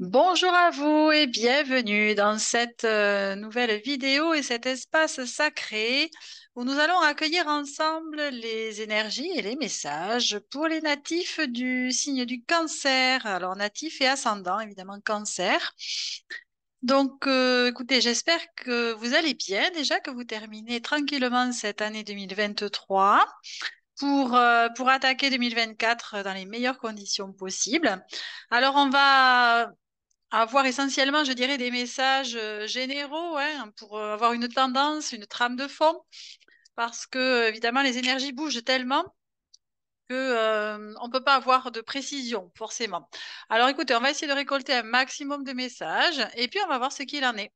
Bonjour à vous et bienvenue dans cette nouvelle vidéo et cet espace sacré où nous allons accueillir ensemble les énergies et les messages pour les natifs du signe du Cancer. Alors natif et ascendant, évidemment Cancer. Donc écoutez, j'espère que vous allez bien déjà, que vous terminez tranquillement cette année 2023 pour attaquer 2024 dans les meilleures conditions possibles. Alors on va avoir essentiellement, je dirais, des messages généraux, hein, pour avoir une tendance, une trame de fond, parce que évidemment les énergies bougent tellement que on peut pas avoir de précision forcément. Alors écoutez, on va essayer de récolter un maximum de messages et puis on va voir ce qu'il en est.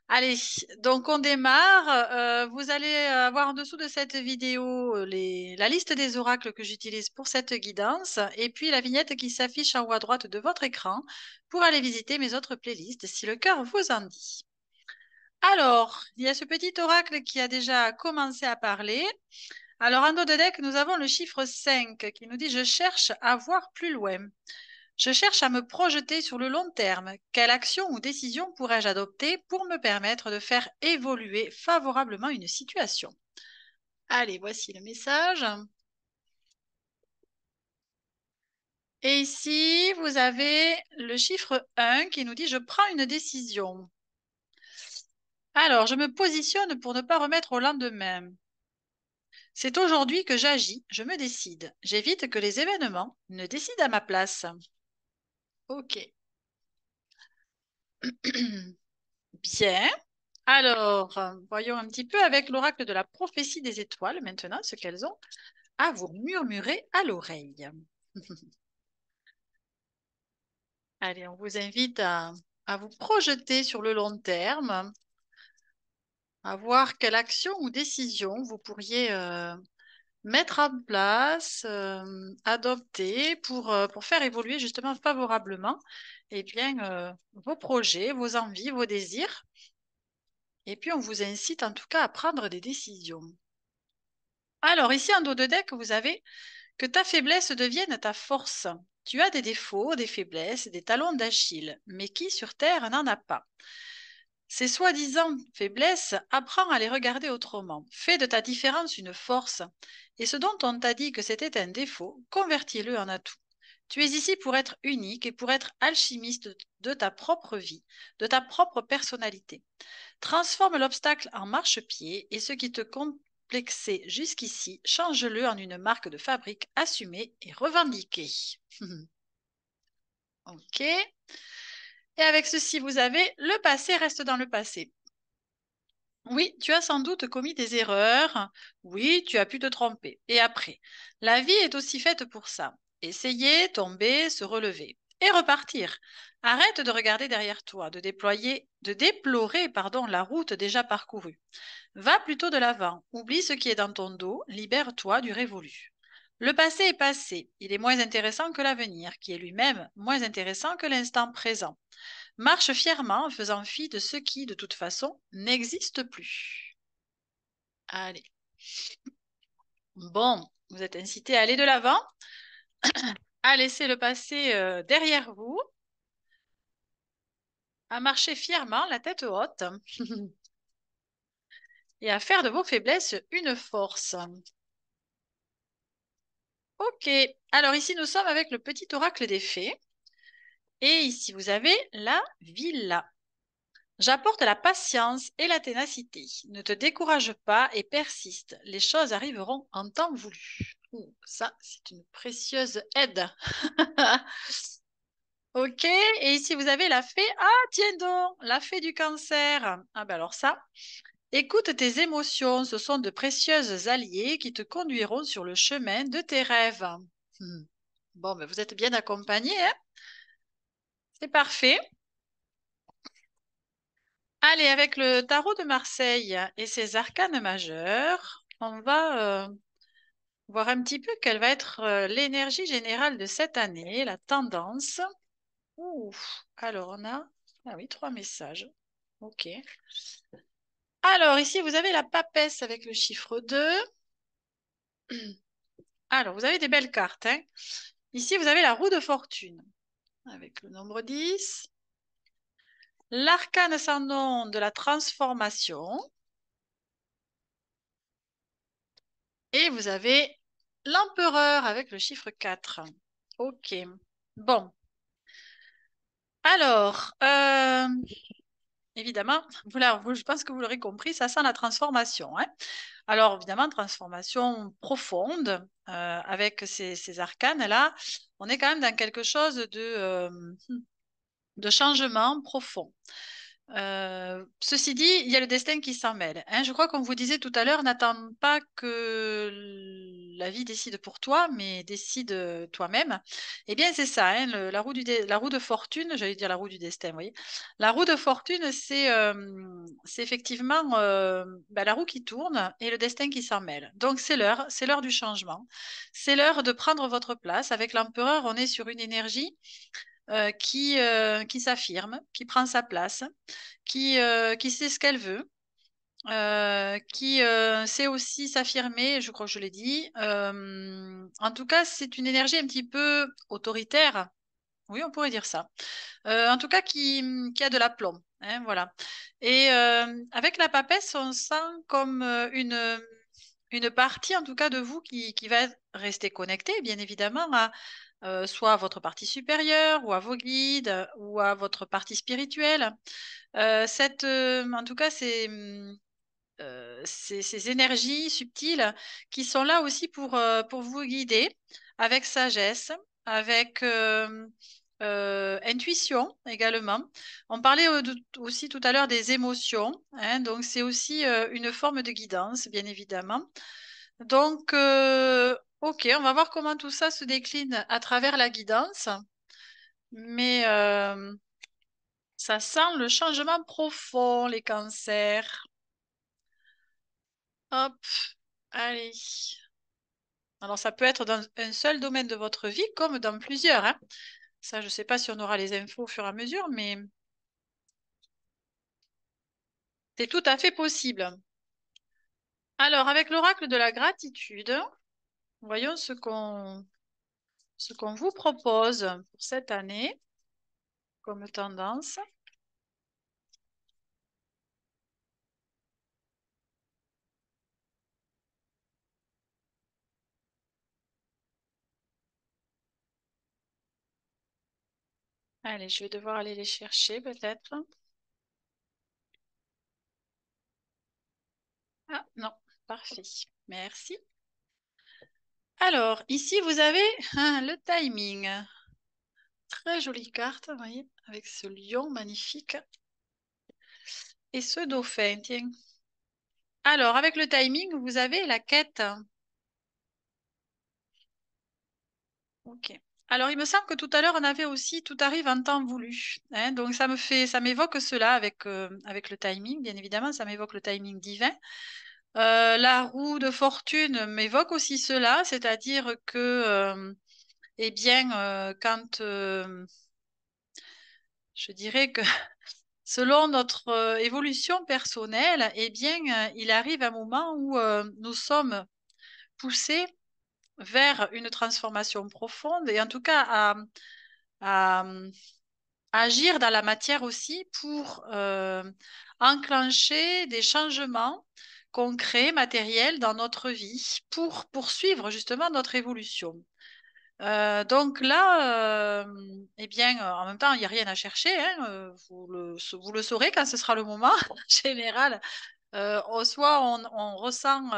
Allez, donc on démarre. Vous allez avoir en dessous de cette vidéo la liste des oracles que j'utilise pour cette guidance et puis la vignette qui s'affiche en haut à droite de votre écran pour aller visiter mes autres playlists si le cœur vous en dit. Alors, il y a ce petit oracle qui a déjà commencé à parler. Alors, en dos de deck, nous avons le chiffre 5 qui nous dit: Je cherche à voir plus loin. Je cherche à me projeter sur le long terme. Quelle action ou décision pourrais-je adopter pour me permettre de faire évoluer favorablement une situation? Allez, voici le message. Et ici, vous avez le chiffre 1 qui nous dit: Je prends une décision. Alors, je me positionne pour ne pas remettre au lendemain. C'est aujourd'hui que j'agis, je me décide. J'évite que les événements ne décident à ma place. Ok. Bien. Alors, voyons un petit peu avec l'oracle de la prophétie des étoiles maintenant ce qu'elles ont à vous murmurer à l'oreille. Allez, on vous invite à vous projeter sur le long terme, à voir quelle action ou décision vous pourriez mettre en place, adopter pour faire évoluer justement favorablement eh bien, vos projets, vos envies, vos désirs. Et puis, on vous incite en tout cas à prendre des décisions. Alors, ici, en dos de deck, vous avez que ta faiblesse devienne ta force. Tu as des défauts, des faiblesses, des talons d'Achille, mais qui sur Terre n'en a pas? Ces soi-disant faiblesses, apprends à les regarder autrement. Fais de ta différence une force. Et ce dont on t'a dit que c'était un défaut, convertis-le en atout. Tu es ici pour être unique et pour être alchimiste de ta propre vie, de ta propre personnalité. Transforme l'obstacle en marchepied et ce qui te complexait jusqu'ici, change-le en une marque de fabrique assumée et revendiquée. Ok. Et avec ceci, vous avez le passé reste dans le passé. Oui, tu as sans doute commis des erreurs. Oui, tu as pu te tromper. Et après, la vie est aussi faite pour ça. Essayer, tomber, se relever et repartir. Arrête de regarder derrière toi, de déplorer, pardon, la route déjà parcourue. Va plutôt de l'avant. Oublie ce qui est dans ton dos. Libère-toi du révolu. Le passé est passé. Il est moins intéressant que l'avenir, qui est lui-même moins intéressant que l'instant présent. Marche fièrement en faisant fi de ce qui, de toute façon, n'existe plus. Allez. Bon, vous êtes incité à aller de l'avant, à laisser le passé derrière vous, à marcher fièrement, la tête haute, et à faire de vos faiblesses une force. Ok, alors ici nous sommes avec le petit oracle des fées, et ici vous avez la villa. J'apporte la patience et la ténacité. Ne te décourage pas et persiste. Les choses arriveront en temps voulu. Ouh, ça, c'est une précieuse aide. Ok, et ici vous avez la fée. Ah, tiens donc, la fée du cancer. Ah ben alors ça, écoute tes émotions. Ce sont de précieuses alliées qui te conduiront sur le chemin de tes rêves. Hmm. Bon, ben vous êtes bien accompagnés, hein? C'est parfait. Allez, avec le tarot de Marseille et ses arcanes majeurs, on va voir un petit peu quelle va être l'énergie générale de cette année, la tendance. Ouf. Alors, on a ah oui, trois messages. OK. Alors, ici, vous avez la papesse avec le chiffre 2. Alors, vous avez des belles cartes, hein. Ici, vous avez la roue de fortune avec le nombre 10. l'arcane sans nom de la transformation. Et vous avez l'empereur avec le chiffre 4. Ok. Bon. Alors, évidemment, je pense que vous l'aurez compris, ça sent la transformation, hein. Alors, évidemment, transformation profonde avec ces arcanes-là. On est quand même dans quelque chose de changement profond. Ceci dit, il y a le destin qui s'en mêle, hein. Je crois qu'on vous disait tout à l'heure, n'attends pas que la vie décide pour toi, mais décide toi-même. Eh bien, c'est ça, hein, la roue de fortune, j'allais dire la roue du destin, vous voyez. La roue de fortune, c'est effectivement la roue qui tourne et le destin qui s'en mêle. Donc, c'est l'heure du changement. C'est l'heure de prendre votre place. Avec l'empereur, on est sur une énergie qui s'affirme, qui prend sa place, qui sait ce qu'elle veut, qui sait aussi s'affirmer, je crois que je l'ai dit. En tout cas, c'est une énergie un petit peu autoritaire. Oui, on pourrait dire ça. En tout cas, qui a de l'aplomb, hein, voilà. Et avec la papesse, on sent comme une partie, en tout cas, de vous qui va rester connectée, bien évidemment, à soit à votre partie supérieure, ou à vos guides, ou à votre partie spirituelle. En tout cas, ces énergies subtiles qui sont là aussi pour vous guider avec sagesse, avec intuition également. On parlait aussi tout à l'heure des émotions, hein, donc c'est aussi une forme de guidance, bien évidemment. Donc, ok, on va voir comment tout ça se décline à travers la guidance, mais ça sent le changement profond, les cancers. Hop, allez. Alors, ça peut être dans un seul domaine de votre vie comme dans plusieurs, hein. Ça, je ne sais pas si on aura les infos au fur et à mesure, mais c'est tout à fait possible. Alors, avec l'oracle de la gratitude, voyons ce qu'on vous propose pour cette année comme tendance. Allez, je vais devoir aller les chercher peut-être. Ah non, parfait. Merci. Alors, ici, vous avez le timing. Très jolie carte, vous voyez, avec ce lion magnifique et ce dauphin, tiens. Alors, avec le timing, vous avez la quête. Ok. Alors, il me semble que tout à l'heure, on avait aussi tout arrive en temps voulu, hein. Donc, ça m'évoque cela avec le timing, bien évidemment, ça m'évoque le timing divin. La roue de fortune m'évoque aussi cela, c'est-à-dire que, eh bien, je dirais que selon notre évolution personnelle, eh bien, il arrive un moment où nous sommes poussés vers une transformation profonde et en tout cas à agir dans la matière aussi pour enclencher des changements concrets, matériels dans notre vie pour poursuivre justement notre évolution. Donc là, eh bien, en même temps, il n'y a rien à chercher, hein, vous le saurez quand ce sera le moment. En général, soit on ressent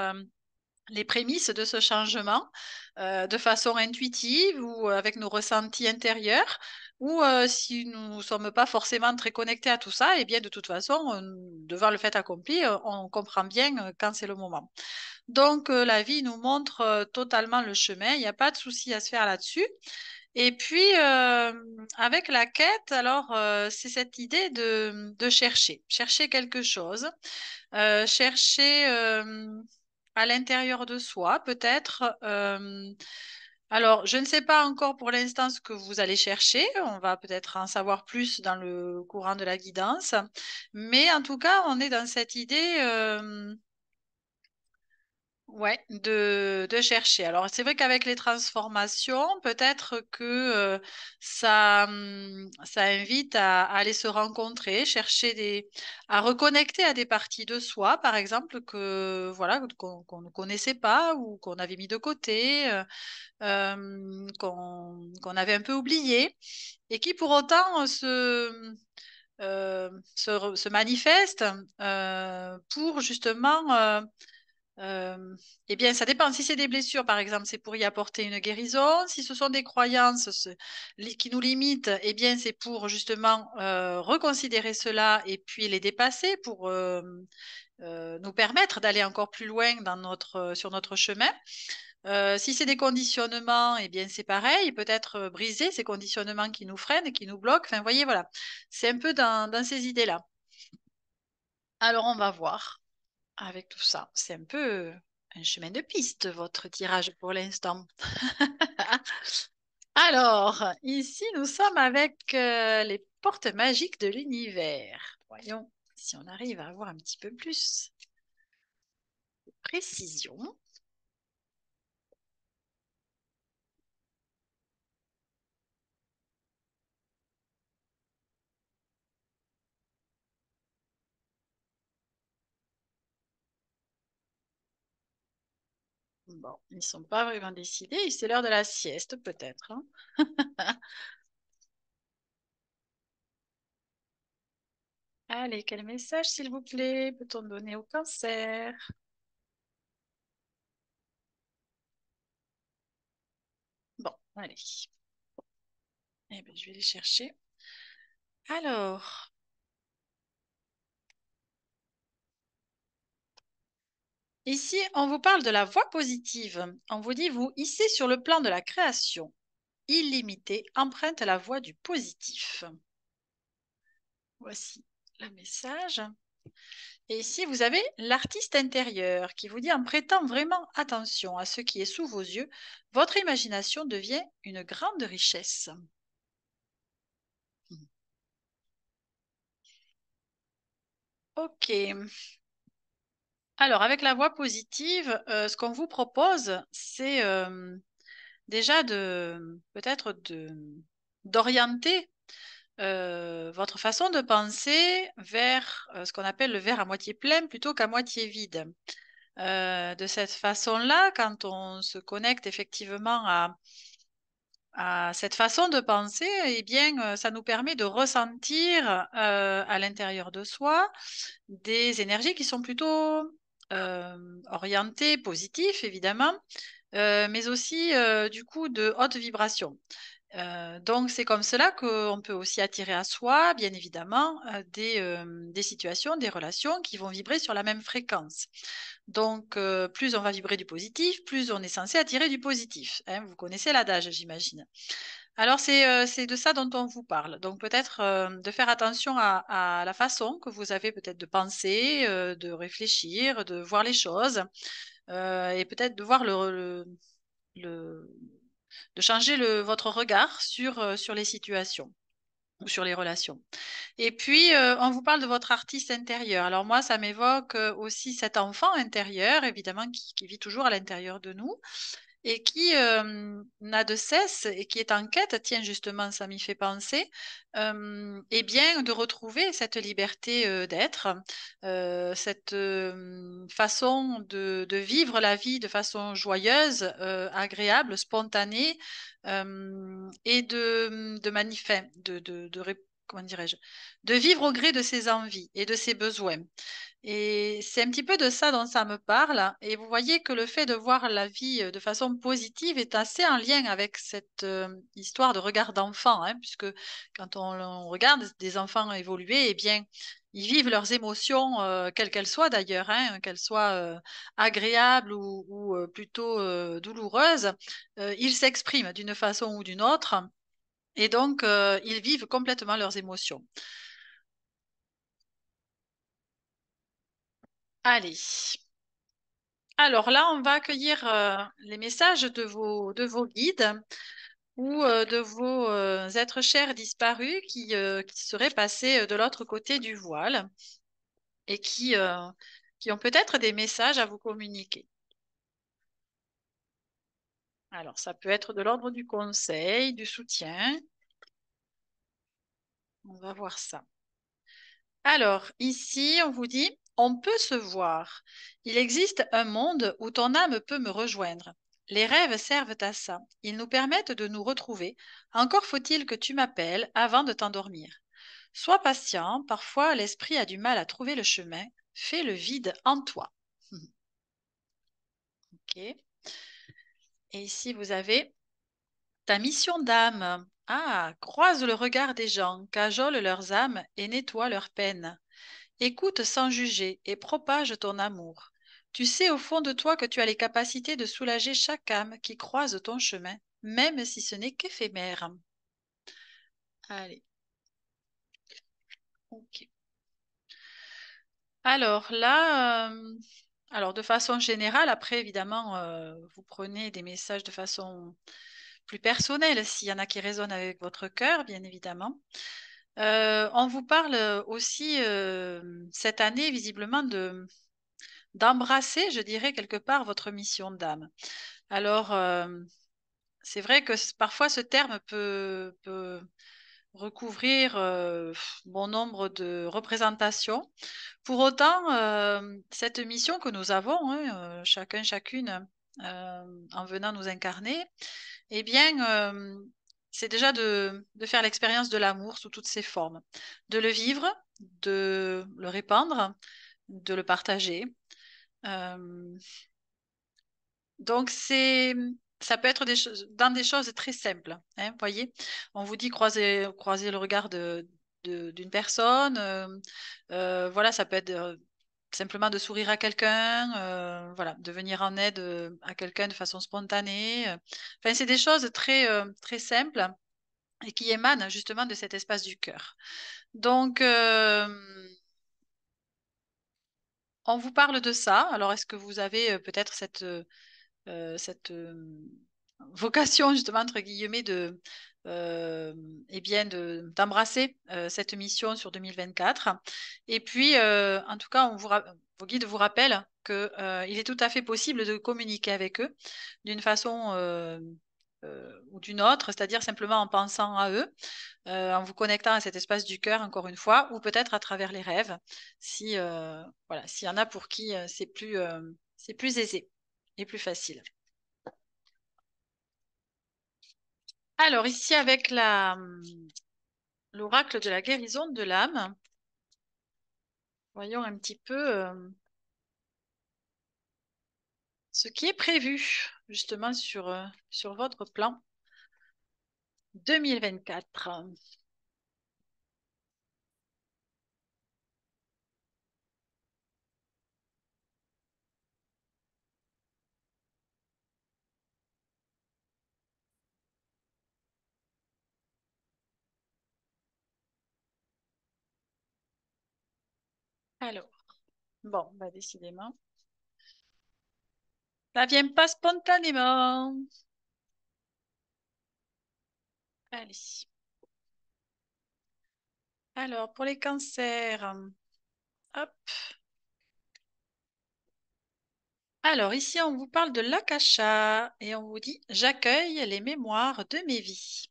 les prémices de ce changement de façon intuitive ou avec nos ressentis intérieurs, ou si nous ne sommes pas forcément très connectés à tout ça, et bien de toute façon, devant le fait accompli, on comprend bien quand c'est le moment. Donc la vie nous montre totalement le chemin, il n'y a pas de souci à se faire là-dessus. Et puis, avec la quête, alors, c'est cette idée de chercher quelque chose, chercher à l'intérieur de soi, peut-être. Alors, je ne sais pas encore pour l'instant ce que vous allez chercher. On va peut-être en savoir plus dans le courant de la guidance. Mais en tout cas, on est dans cette idée Ouais, de chercher. Alors, c'est vrai qu'avec les transformations, peut-être que ça invite à aller se rencontrer, chercher à reconnecter à des parties de soi, par exemple, que voilà, qu'on ne connaissait pas ou qu'on avait mis de côté, qu'on avait un peu oublié, et qui pour autant se manifestent pour justement eh bien, ça dépend. Si c'est des blessures, par exemple, c'est pour y apporter une guérison. Si ce sont des croyances qui nous limitent, eh bien, c'est pour justement reconsidérer cela et puis les dépasser pour nous permettre d'aller encore plus loin sur notre chemin. Si c'est des conditionnements, eh bien, c'est pareil. Peut-être briser ces conditionnements qui nous freinent, et qui nous bloquent. Enfin, vous voyez, voilà. C'est un peu dans ces idées-là. Alors, on va voir avec tout ça. C'est un peu un chemin de piste, votre tirage pour l'instant. Alors, ici, nous sommes avec les portes magiques de l'univers. Voyons si on arrive à avoir un petit peu plus de précision. Bon, ils ne sont pas vraiment décidés. C'est l'heure de la sieste, peut-être, hein. Allez, quel message, s'il vous plaît, peut-on donner au cancer? Bon, allez. Eh bien, je vais les chercher. Alors, ici, on vous parle de la voie positive. On vous dit, vous hissez sur le plan de la création illimitée, emprunte la voie du positif. Voici le message. Et ici, vous avez l'artiste intérieur qui vous dit, en prêtant vraiment attention à ce qui est sous vos yeux, votre imagination devient une grande richesse. Ok. Alors, avec la voie positive, ce qu'on vous propose, c'est déjà de peut-être d'orienter votre façon de penser vers ce qu'on appelle le verre à moitié plein plutôt qu'à moitié vide. De cette façon-là, quand on se connecte effectivement à cette façon de penser, eh bien, ça nous permet de ressentir à l'intérieur de soi des énergies qui sont plutôt orientées, positives évidemment, mais aussi du coup de haute vibration. Donc, c'est comme cela qu'on peut aussi attirer à soi, bien évidemment, des situations, des relations qui vont vibrer sur la même fréquence. Donc, plus on va vibrer du positif, plus on est censé attirer du positif, hein. Vous connaissez l'adage, j'imagine. Alors, c'est de ça dont on vous parle. Donc, peut-être de faire attention à la façon que vous avez peut-être de penser, de réfléchir, de voir les choses, et peut-être de voir le- de changer votre regard sur les situations ou sur les relations. Et puis, on vous parle de votre artiste intérieur. Alors moi, ça m'évoque aussi cet enfant intérieur, évidemment, qui vit toujours à l'intérieur de nous et qui n'a de cesse et qui est en quête, tiens, justement, ça m'y fait penser, eh bien, de retrouver cette liberté d'être, cette façon de vivre la vie de façon joyeuse, agréable, spontanée, et comment dirais-je, de vivre au gré de ses envies et de ses besoins. Et c'est un petit peu de ça dont ça me parle. Et vous voyez que le fait de voir la vie de façon positive est assez en lien avec cette histoire de regard d'enfant, hein, puisque quand on regarde des enfants évoluer, eh bien, ils vivent leurs émotions, quelles qu'elles soient d'ailleurs, hein, qu'elles soient agréables ou plutôt douloureuses. Ils s'expriment d'une façon ou d'une autre. Et donc, ils vivent complètement leurs émotions. Allez. Alors là, on va accueillir les messages de vos guides ou de vos êtres chers disparus qui seraient passés de l'autre côté du voile et qui ont peut-être des messages à vous communiquer. Alors, ça peut être de l'ordre du conseil, du soutien. On va voir ça. Alors, ici, on vous dit, on peut se voir. Il existe un monde où ton âme peut me rejoindre. Les rêves servent à ça. Ils nous permettent de nous retrouver. Encore faut-il que tu m'appelles avant de t'endormir. Sois patient, parfois l'esprit a du mal à trouver le chemin. Fais le vide en toi. Ok. Et ici, vous avez ta mission d'âme. Ah, croise le regard des gens, cajole leurs âmes et nettoie leurs peines. Écoute sans juger et propage ton amour. Tu sais au fond de toi que tu as les capacités de soulager chaque âme qui croise ton chemin, même si ce n'est qu'éphémère. Allez, ok. Alors là, alors de façon générale, après évidemment, vous prenez des messages de façon plus personnelle, s'il y en a qui résonnent avec votre cœur, bien évidemment. On vous parle aussi cette année, visiblement, d'embrasser, je dirais, quelque part votre mission d'âme. Alors, c'est vrai que parfois ce terme peut recouvrir bon nombre de représentations. Pour autant, cette mission que nous avons, hein, chacun, chacune, en venant nous incarner, eh bien, c'est déjà de faire l'expérience de l'amour sous toutes ses formes, de le vivre, de le répandre, de le partager. Euh, donc, ça peut être dans des choses très simples. Hein, voyez, on vous dit croiser le regard d'une personne. Voilà, ça peut être simplement de sourire à quelqu'un, voilà, de venir en aide à quelqu'un de façon spontanée. Enfin, c'est des choses très simples et qui émanent justement de cet espace du cœur. Donc, on vous parle de ça. Alors, est-ce que vous avez peut-être cette vocation justement entre guillemets euh, eh bien d'embrasser cette mission sur 2024. Et puis, en tout cas, vos guides vous rappellent que il est tout à fait possible de communiquer avec eux d'une façon ou d'une autre, c'est-à-dire simplement en pensant à eux, en vous connectant à cet espace du cœur encore une fois, ou peut-être à travers les rêves, si voilà, s'il y en a pour qui c'est plus aisé et plus facile. Alors ici avec l'oracle de la guérison de l'âme, voyons un petit peu ce qui est prévu justement sur votre plan 2024. Alors, bon, bah décidément, ça vient pas spontanément. Allez. Alors, pour les cancers, hop. Alors, ici, on vous parle de l'akasha et on vous dit, j'accueille les mémoires de mes vies.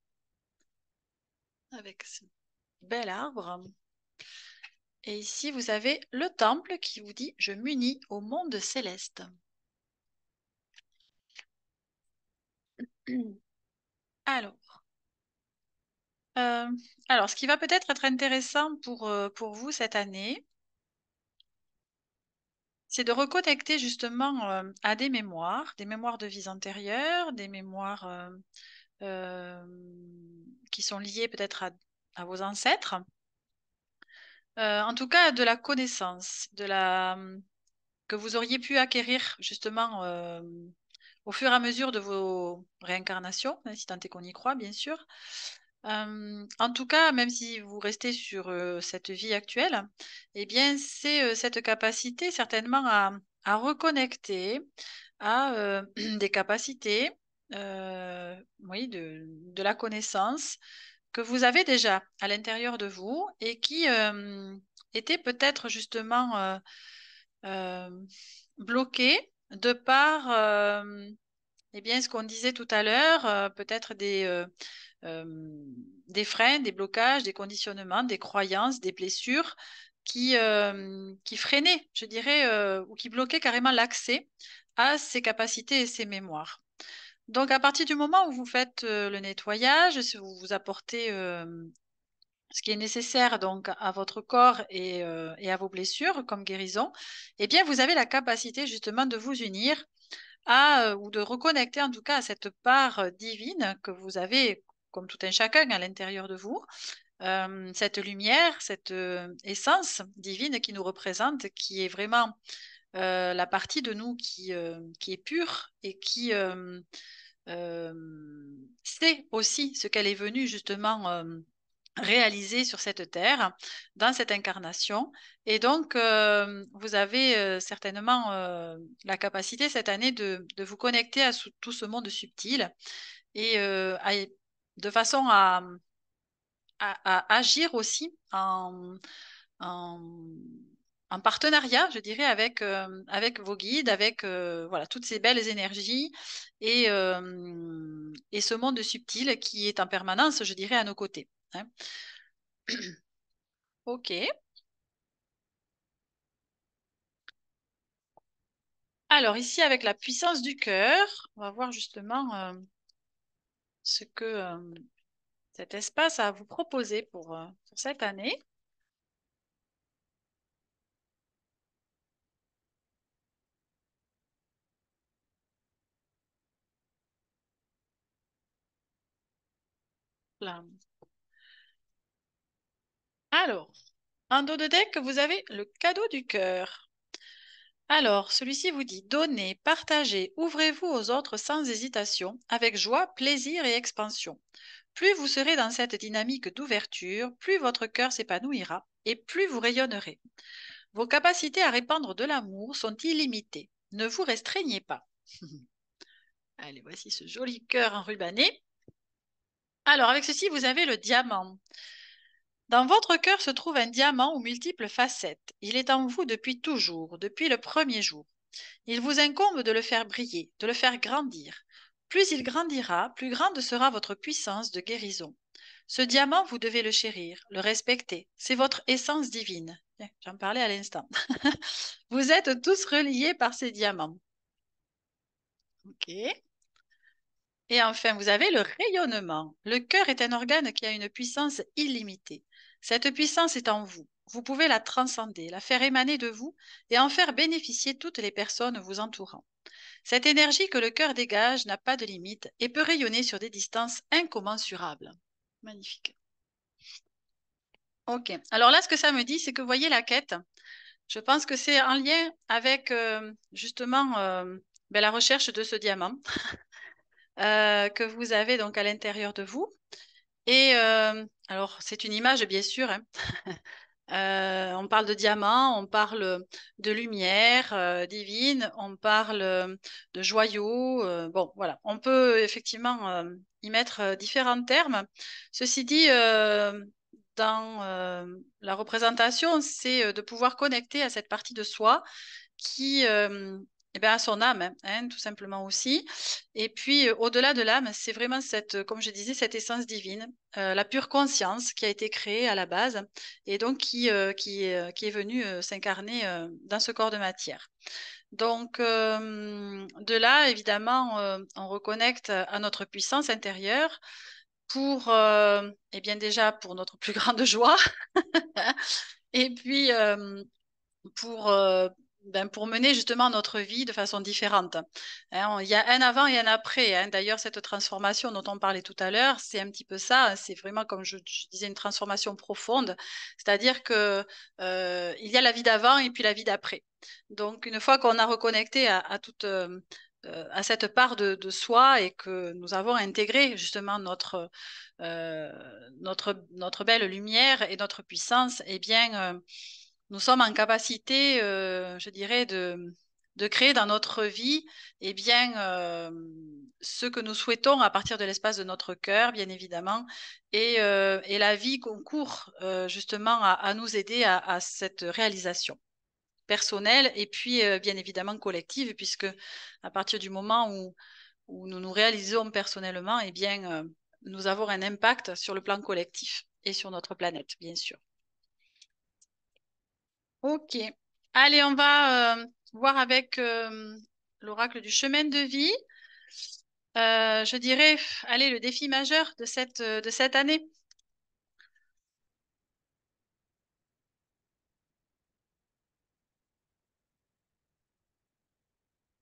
Avec ce bel arbre. Et ici, vous avez le temple qui vous dit, je m'unis au monde céleste. Alors, euh, alors, ce qui va peut-être être intéressant pour vous cette année, c'est de reconnecter justement à des mémoires de vies antérieures, des mémoires euh, qui sont liées peut-être à vos ancêtres. En tout cas, de la connaissance, que vous auriez pu acquérir justement au fur et à mesure de vos réincarnations, hein, si tant est qu'on y croit, bien sûr. En tout cas, même si vous restez sur cette vie actuelle, eh bien, c'est cette capacité certainement à reconnecter à des capacités, oui, de la connaissance que vous avez déjà à l'intérieur de vous et qui étaient peut-être justement euh, bloquées de par eh bien, ce qu'on disait tout à l'heure, peut-être des freins, des blocages, des conditionnements, des croyances, des blessures qui freinaient, je dirais, ou qui bloquaient carrément l'accès à ces capacités et ces mémoires. Donc, à partir du moment où vous faites le nettoyage, si vous apportez ce qui est nécessaire donc à votre corps et à vos blessures comme guérison, eh bien, vous avez la capacité justement de vous unir ou de reconnecter en tout cas à cette part divine que vous avez, comme tout un chacun à l'intérieur de vous, cette lumière, cette essence divine qui nous représente, qui est vraiment la partie de nous qui est pure et qui euh, sait aussi ce qu'elle est venue justement réaliser sur cette terre, dans cette incarnation. Et donc, vous avez certainement la capacité cette année de vous connecter à tout ce monde subtil et de façon à agir aussi en, en partenariat, je dirais, avec vos guides, avec voilà, toutes ces belles énergies et ce monde subtil qui est en permanence, je dirais, à nos côtés. Hein. Ok. Alors ici, avec la puissance du cœur, on va voir justement ce que cet espace a à vous proposer pour cette année. Là. Alors, en dos de deck, vous avez le cadeau du cœur. Alors, celui-ci vous dit donnez, partagez, ouvrez-vous aux autres sans hésitation, avec joie, plaisir et expansion. Plus vous serez dans cette dynamique d'ouverture, plus votre cœur s'épanouira et plus vous rayonnerez. Vos capacités à répandre de l'amour sont illimitées. Ne vous restreignez pas. Allez, voici ce joli cœur enrubanné. Alors, avec ceci, vous avez le diamant. Dans votre cœur se trouve un diamant aux multiples facettes. Il est en vous depuis toujours, depuis le premier jour. Il vous incombe de le faire briller, de le faire grandir. Plus il grandira, plus grande sera votre puissance de guérison. Ce diamant, vous devez le chérir, le respecter. C'est votre essence divine. J'en parlais à l'instant. Vous êtes tous reliés par ces diamants. OK. Et enfin, vous avez le rayonnement. Le cœur est un organe qui a une puissance illimitée. Cette puissance est en vous. Vous pouvez la transcender, la faire émaner de vous et en faire bénéficier toutes les personnes vous entourant. Cette énergie que le cœur dégage n'a pas de limite et peut rayonner sur des distances incommensurables. Magnifique. Ok. Alors là, ce que ça me dit, c'est que vous voyez la quête. Je pense que c'est en lien avec justement la recherche de ce diamant que vous avez donc à l'intérieur de vous. Et alors, c'est une image, bien sûr. Hein. On parle de diamant, on parle de lumière divine, on parle de joyaux. Bon, voilà, on peut effectivement y mettre différents termes. Ceci dit, dans la représentation, c'est de pouvoir connecter à cette partie de soi qui eh ben, a son âme, hein, tout simplement aussi. Et puis, au-delà de l'âme, c'est vraiment cette, comme je disais, cette essence divine, la pure conscience qui a été créée à la base et donc qui est venue s'incarner dans ce corps de matière. Donc, de là, évidemment, on reconnecte à notre puissance intérieure pour, eh bien déjà, pour notre plus grande joie. Et puis, pour, pour mener justement notre vie de façon différente. Hein, il y a un avant et un après. Hein. D'ailleurs, cette transformation dont on parlait tout à l'heure, c'est un petit peu ça. C'est vraiment, comme je disais, une transformation profonde. C'est-à-dire que il y a la vie d'avant et puis la vie d'après. Donc, une fois qu'on a reconnecté à cette part de soi et que nous avons intégré justement notre belle lumière et notre puissance, eh bien, nous sommes en capacité, je dirais, de créer dans notre vie eh bien, ce que nous souhaitons à partir de l'espace de notre cœur, bien évidemment. Et la vie concourt justement à nous aider à cette réalisation personnelle et puis bien évidemment collective, puisque à partir du moment où nous nous réalisons personnellement, eh bien, nous avons un impact sur le plan collectif et sur notre planète, bien sûr. Ok. Allez, on va voir avec l'oracle du chemin de vie. Je dirais, allez, le défi majeur de cette année.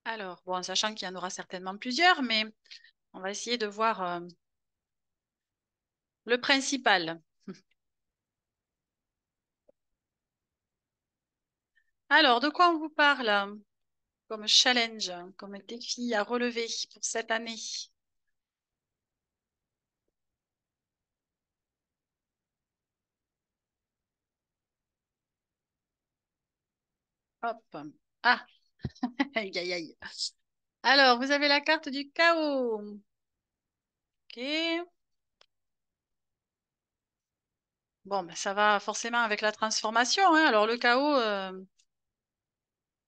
Alors, bon, en sachant qu'il y en aura certainement plusieurs, mais on va essayer de voir le principal. Alors, de quoi on vous parle comme challenge, comme défi à relever pour cette année? Hop. Ah, aïe, aïe, aïe. Alors, vous avez la carte du chaos. Ok. Bon, ben, ça va forcément avec la transformation, hein. Alors, le chaos,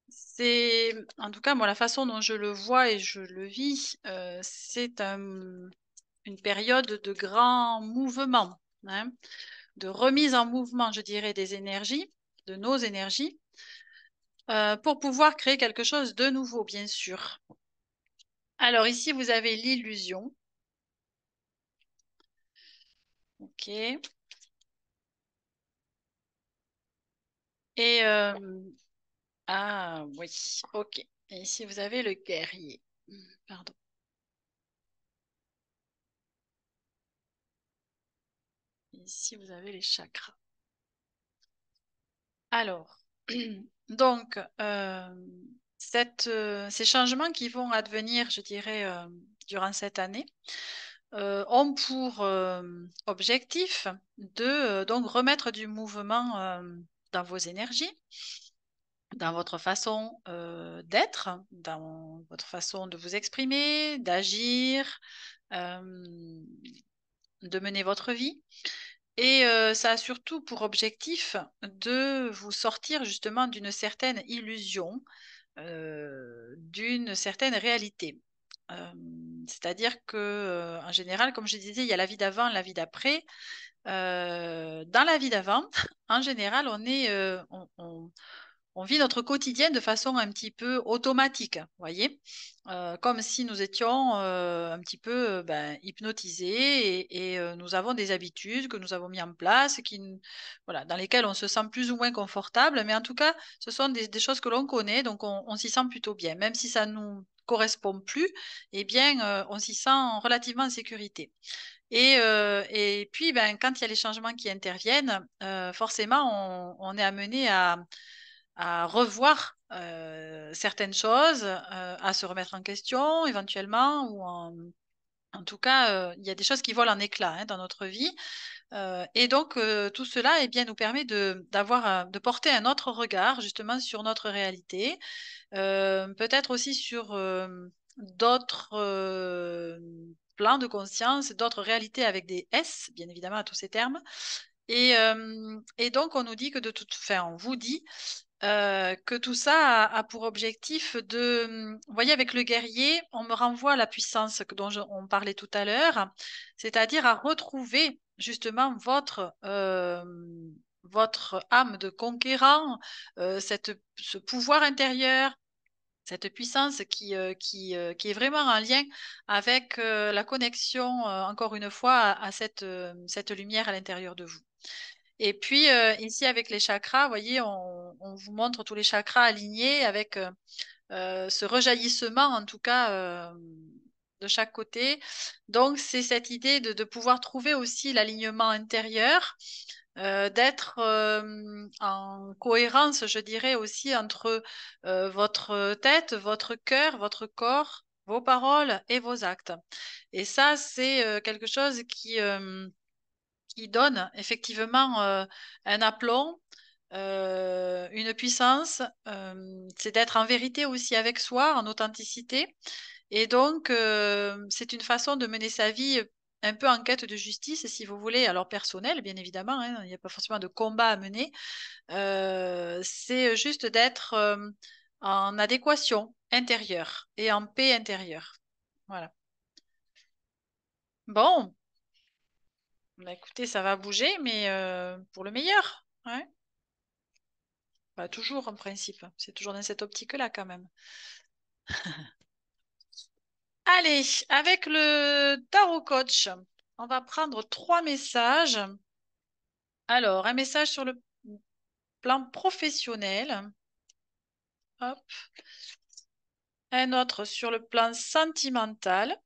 c'est, en tout cas, moi, la façon dont je le vois et je le vis, c'est une période de grand mouvement, hein, de remise en mouvement, je dirais, des énergies, de nos énergies, pour pouvoir créer quelque chose de nouveau, bien sûr. Alors, ici, vous avez l'illusion. OK. Et, ah, oui, OK. Et ici, vous avez le guerrier. Pardon. Ici, vous avez les chakras. Alors, donc, ces changements qui vont advenir, je dirais, durant cette année, ont pour objectif de donc remettre du mouvement dans vos énergies, dans votre façon d'être, dans votre façon de vous exprimer, d'agir, euh, de mener votre vie. Et ça a surtout pour objectif de vous sortir justement d'une certaine illusion, d'une certaine réalité. Euh, C'est-à-dire que, en général, comme je disais, il y a la vie d'avant, la vie d'après. Dans la vie d'avant, en général, on vit notre quotidien de façon un petit peu automatique, vous voyez. Comme si nous étions un petit peu ben, hypnotisés et nous avons des habitudes que nous avons mis en place, voilà, dans lesquelles on se sent plus ou moins confortable, mais en tout cas, ce sont des choses que l'on connaît, donc on s'y sent plutôt bien. Même si ça ne nous correspond plus, eh bien, on s'y sent relativement en sécurité. Et puis, ben, quand il y a les changements qui interviennent, forcément, on est amené à revoir certaines choses, à se remettre en question éventuellement, en tout cas, il y a des choses qui volent en éclats hein, dans notre vie. Et donc, tout cela eh bien, nous permet de porter un autre regard justement sur notre réalité, peut-être aussi sur d'autres plans de conscience, d'autres réalités avec des S, bien évidemment, à tous ces termes. Et donc, on nous dit que de toute fin, on vous dit que tout ça a pour objectif de... Vous voyez, avec le guerrier, on me renvoie à la puissance on parlait tout à l'heure, c'est-à-dire à retrouver justement votre âme de conquérant, ce pouvoir intérieur, cette puissance qui est vraiment en lien avec la connexion, encore une fois, à cette lumière à l'intérieur de vous. Et puis ici avec les chakras, vous voyez, on vous montre tous les chakras alignés avec ce rejaillissement en tout cas de chaque côté. Donc c'est cette idée de pouvoir trouver aussi l'alignement intérieur, d'être en cohérence, je dirais aussi entre votre tête, votre cœur, votre corps, vos paroles et vos actes. Et ça, c'est quelque chose qui donne effectivement un aplomb, une puissance, c'est d'être en vérité aussi avec soi, en authenticité. Et donc, c'est une façon de mener sa vie un peu en quête de justice, si vous voulez, alors personnelle, bien évidemment, hein, il n'y a pas forcément de combat à mener. C'est juste d'être en adéquation intérieure et en paix intérieure. Voilà. Bon, bah, écoutez, ça va bouger, mais pour le meilleur. Ouais. Bah, toujours en principe. C'est toujours dans cette optique-là quand même. Allez, avec le tarot coach, on va prendre 3 messages. Alors, un message sur le plan professionnel. Hop. Un autre sur le plan sentimental.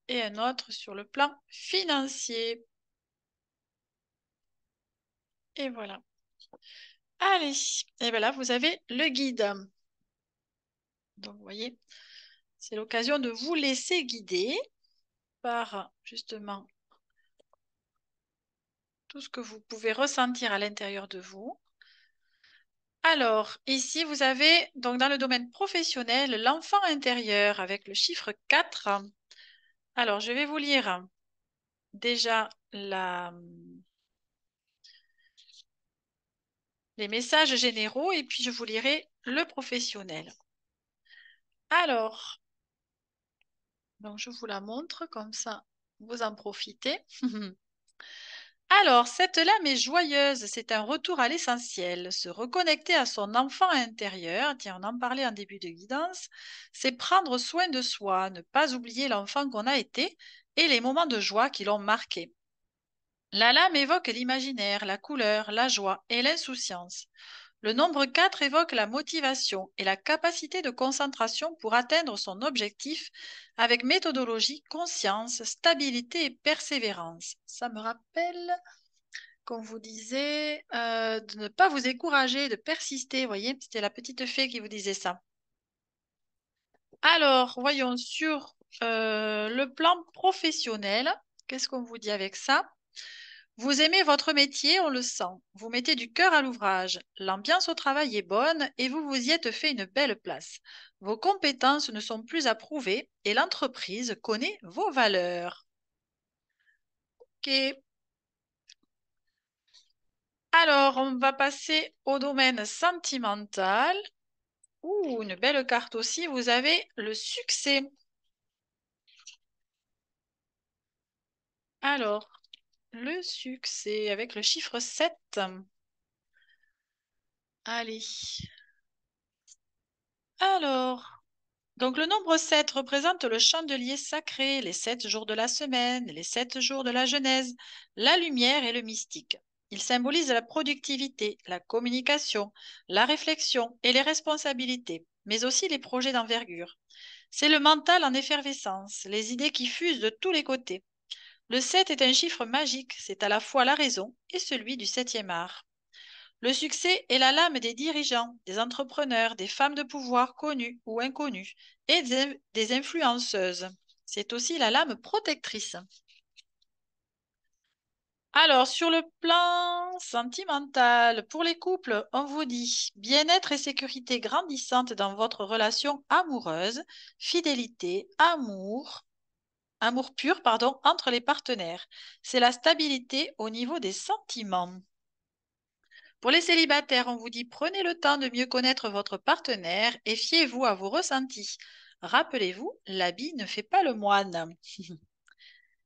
Et un autre sur le plan financier. Et voilà. Allez, et bien là, vous avez le guide. Donc, vous voyez, c'est l'occasion de vous laisser guider par justement tout ce que vous pouvez ressentir à l'intérieur de vous. Alors, ici, vous avez donc dans le domaine professionnel l'enfant intérieur avec le chiffre 4. Alors, je vais vous lire déjà les messages généraux et puis je vous lirai le professionnel. Alors, donc je vous la montre comme ça, vous en profitez. Alors, cette lame est joyeuse, c'est un retour à l'essentiel. Se reconnecter à son enfant intérieur, tiens, on en parlait en début de guidance, c'est prendre soin de soi, ne pas oublier l'enfant qu'on a été et les moments de joie qui l'ont marqué. La lame évoque l'imaginaire, la couleur, la joie et l'insouciance. Le nombre 4 évoque la motivation et la capacité de concentration pour atteindre son objectif avec méthodologie, conscience, stabilité et persévérance. Ça me rappelle qu'on vous disait de ne pas vous décourager, de persister. Vous voyez, c'était la petite fée qui vous disait ça. Alors, voyons sur le plan professionnel. Qu'est-ce qu'on vous dit avec ça? Vous aimez votre métier, on le sent. Vous mettez du cœur à l'ouvrage. L'ambiance au travail est bonne et vous vous y êtes fait une belle place. Vos compétences ne sont plus à prouver et l'entreprise connaît vos valeurs. Ok. Alors, on va passer au domaine sentimental. Ouh, une belle carte aussi. Vous avez le succès. Alors, le succès avec le chiffre 7. Allez. Alors, donc le nombre 7 représente le chandelier sacré, les 7 jours de la semaine, les 7 jours de la Genèse, la lumière et le mystique. Il symbolise la productivité, la communication, la réflexion et les responsabilités, mais aussi les projets d'envergure. C'est le mental en effervescence, les idées qui fusent de tous les côtés. Le 7 est un chiffre magique, c'est à la fois la raison et celui du septième art. Le succès est la lame des dirigeants, des entrepreneurs, des femmes de pouvoir connues ou inconnues et des influenceuses. C'est aussi la lame protectrice. Alors, sur le plan sentimental, pour les couples, on vous dit bien-être et sécurité grandissante dans votre relation amoureuse, fidélité, amour pur, pardon, entre les partenaires. C'est la stabilité au niveau des sentiments. Pour les célibataires, on vous dit prenez le temps de mieux connaître votre partenaire et fiez-vous à vos ressentis. Rappelez-vous, l'habit ne fait pas le moine.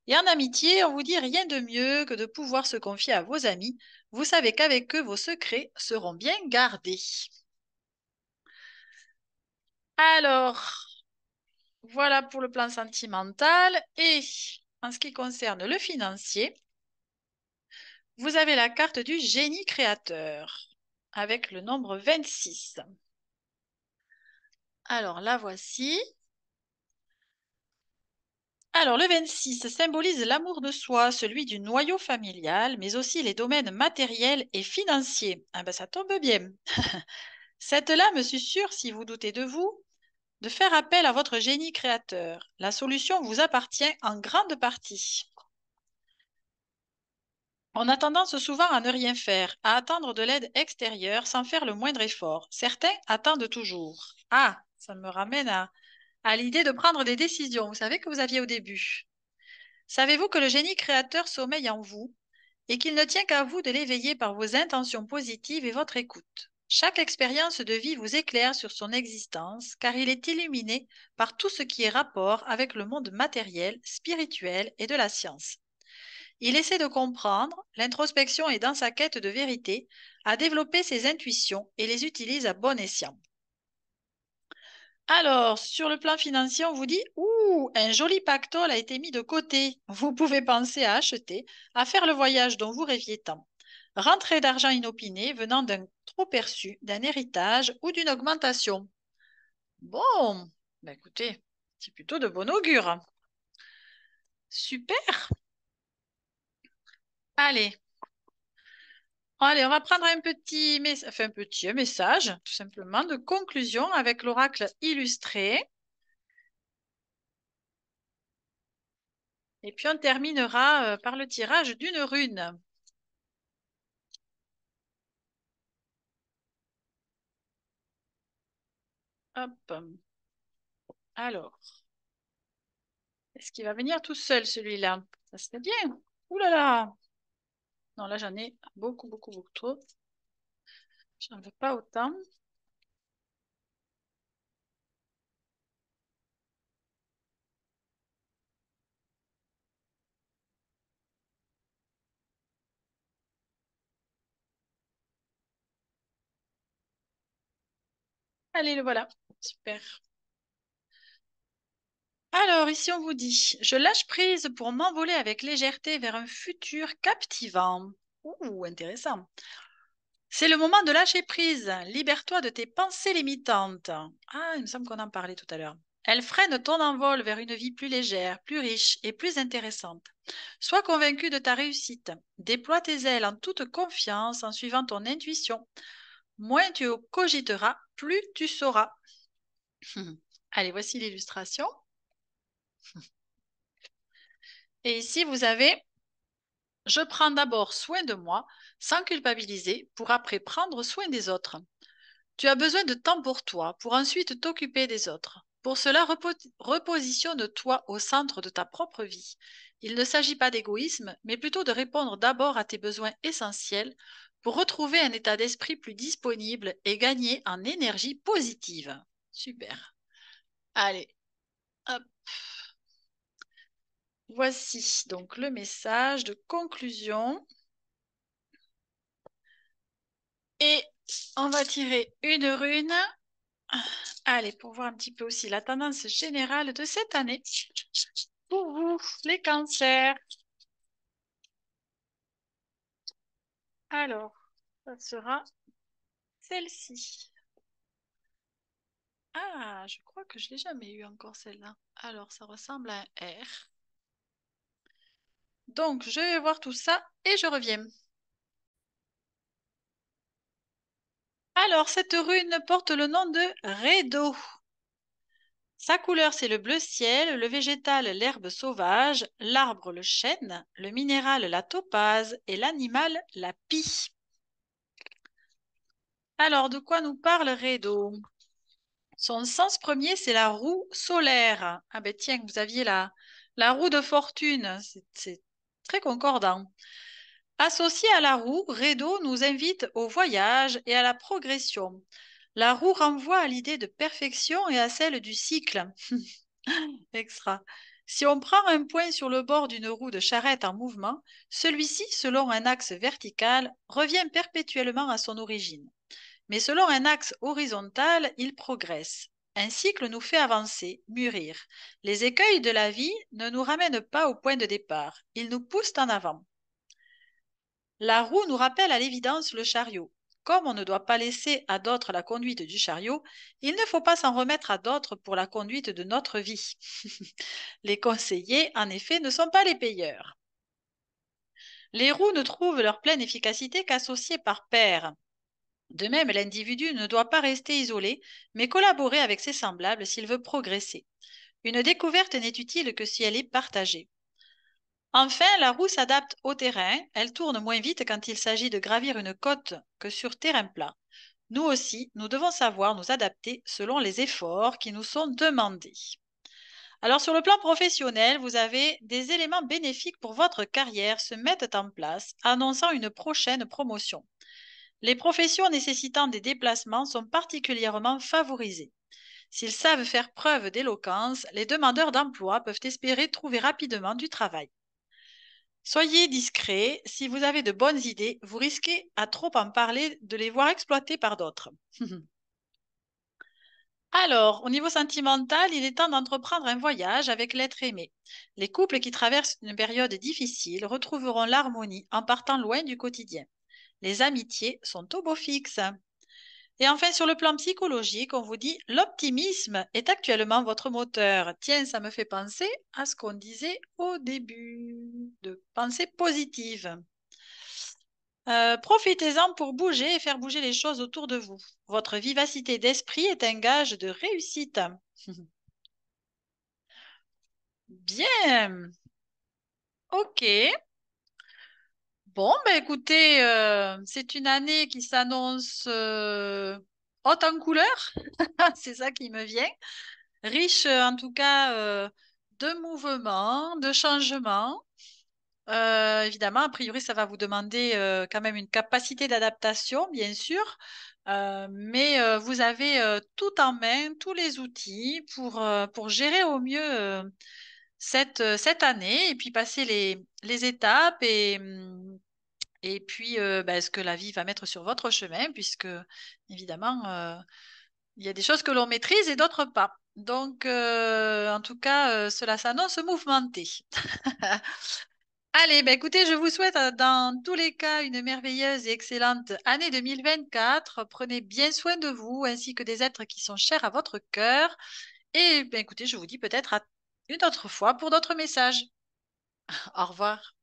Et en amitié, on vous dit rien de mieux que de pouvoir se confier à vos amis. Vous savez qu'avec eux, vos secrets seront bien gardés. Alors, voilà pour le plan sentimental. Et en ce qui concerne le financier, vous avez la carte du génie créateur avec le nombre 26. Alors, la voici. Alors, le 26 symbolise l'amour de soi, celui du noyau familial, mais aussi les domaines matériels et financiers. Ah ben, ça tombe bien. Cette lame susurre, si vous doutez de vous, de faire appel à votre génie créateur. La solution vous appartient en grande partie. On a tendance souvent à ne rien faire, à attendre de l'aide extérieure sans faire le moindre effort. Certains attendent toujours. Ah, ça me ramène à l'idée de prendre des décisions. Vous savez que vous aviez au début. Savez-vous que le génie créateur sommeille en vous et qu'il ne tient qu'à vous de l'éveiller par vos intentions positives et votre écoute? Chaque expérience de vie vous éclaire sur son existence car il est illuminé par tout ce qui est rapport avec le monde matériel, spirituel et de la science. Il essaie de comprendre, l'introspection est dans sa quête de vérité, à développer ses intuitions et les utilise à bon escient. Alors, sur le plan financier, on vous dit, ouh, un joli pactole a été mis de côté. Vous pouvez penser à acheter, à faire le voyage dont vous rêviez tant. Rentrée d'argent inopinée venant d'un trop perçu, d'un héritage ou d'une augmentation. Bon, ben écoutez, c'est plutôt de bon augure. Super. Allez, allez, on va prendre un petit, un message, tout simplement, de conclusion avec l'oracle illustré. Et puis on terminera par le tirage d'une rune. Hop. Alors, est-ce qu'il va venir tout seul celui-là? Ça serait bien. Ouh là là. Non, là j'en ai beaucoup, beaucoup, beaucoup trop. J'en veux pas autant. Allez, le voilà. Super. Alors, ici on vous dit, je lâche prise pour m'envoler avec légèreté vers un futur captivant. Ouh, intéressant. C'est le moment de lâcher prise. Libère-toi de tes pensées limitantes. Ah, il me semble qu'on en parlait tout à l'heure. Elles freinent ton envol vers une vie plus légère, plus riche et plus intéressante. Sois convaincu de ta réussite. Déploie tes ailes en toute confiance en suivant ton intuition. Moins tu cogiteras, plus tu sauras. Allez, voici l'illustration. Et ici, vous avez je prends d'abord soin de moi sans culpabiliser pour après prendre soin des autres. Tu as besoin de temps pour toi, pour ensuite t'occuper des autres. Pour cela, repositionne-toi au centre de ta propre vie. Il ne s'agit pas d'égoïsme, mais plutôt de répondre d'abord à tes besoins essentiels pour retrouver un état d'esprit plus disponible et gagner en énergie positive. Super. Allez, hop. Voici donc le message de conclusion. Et on va tirer une rune. Allez, pour voir un petit peu aussi la tendance générale de cette année. Pour vous, les cancers. Alors, ça sera celle-ci. Ah, je crois que je l'ai jamais eu encore celle-là. Alors, ça ressemble à un R. Donc, je vais voir tout ça et je reviens. Alors, cette rune porte le nom de Redo. Sa couleur, c'est le bleu ciel, le végétal, l'herbe sauvage, l'arbre, le chêne, le minéral, la topaze et l'animal, la pie. Alors, de quoi nous parle Redo? Son sens premier, c'est la roue solaire. Ah ben tiens, vous aviez la roue de fortune. C'est très concordant. Associé à la roue, Redo nous invite au voyage et à la progression. La roue renvoie à l'idée de perfection et à celle du cycle. Extra. Si on prend un point sur le bord d'une roue de charrette en mouvement, celui-ci, selon un axe vertical, revient perpétuellement à son origine. Mais selon un axe horizontal, il progresse. Un cycle nous fait avancer, mûrir. Les écueils de la vie ne nous ramènent pas au point de départ, ils nous poussent en avant. La roue nous rappelle à l'évidence le chariot. Comme on ne doit pas laisser à d'autres la conduite du chariot, il ne faut pas s'en remettre à d'autres pour la conduite de notre vie. Les conseillers, en effet, ne sont pas les payeurs. Les roues ne trouvent leur pleine efficacité qu'associées par paires. De même, l'individu ne doit pas rester isolé, mais collaborer avec ses semblables s'il veut progresser. Une découverte n'est utile que si elle est partagée. Enfin, la roue s'adapte au terrain, elle tourne moins vite quand il s'agit de gravir une côte que sur terrain plat. Nous aussi, nous devons savoir nous adapter selon les efforts qui nous sont demandés. Alors sur le plan professionnel, vous avez des éléments bénéfiques pour votre carrière se mettent en place, annonçant une prochaine promotion. Les professions nécessitant des déplacements sont particulièrement favorisées. S'ils savent faire preuve d'éloquence, les demandeurs d'emploi peuvent espérer trouver rapidement du travail. Soyez discret, si vous avez de bonnes idées, vous risquez à trop en parler de les voir exploitées par d'autres. Alors, au niveau sentimental, il est temps d'entreprendre un voyage avec l'être aimé. Les couples qui traversent une période difficile retrouveront l'harmonie en partant loin du quotidien. Les amitiés sont au beau fixe. Et enfin, sur le plan psychologique, on vous dit l'optimisme est actuellement votre moteur. Tiens, ça me fait penser à ce qu'on disait au début, de pensée positive. Profitez-en pour bouger et faire bouger les choses autour de vous. Votre vivacité d'esprit est un gage de réussite. Bien, ok. Bon, ben écoutez, c'est une année qui s'annonce haute en couleurs, c'est ça qui me vient. Riche en tout cas de mouvements, de changements. Évidemment, a priori, ça va vous demander quand même une capacité d'adaptation, bien sûr, mais vous avez tout en main, tous les outils pour gérer au mieux cette année et puis passer les étapes et puis ben, ce que la vie va mettre sur votre chemin, puisque évidemment, il y a des choses que l'on maîtrise et d'autres pas. Donc, en tout cas, cela s'annonce mouvementé. Allez, ben écoutez, je vous souhaite dans tous les cas une merveilleuse et excellente année 2024. Prenez bien soin de vous ainsi que des êtres qui sont chers à votre cœur. Et ben écoutez, je vous dis peut-être à une autre fois pour d'autres messages. Au revoir.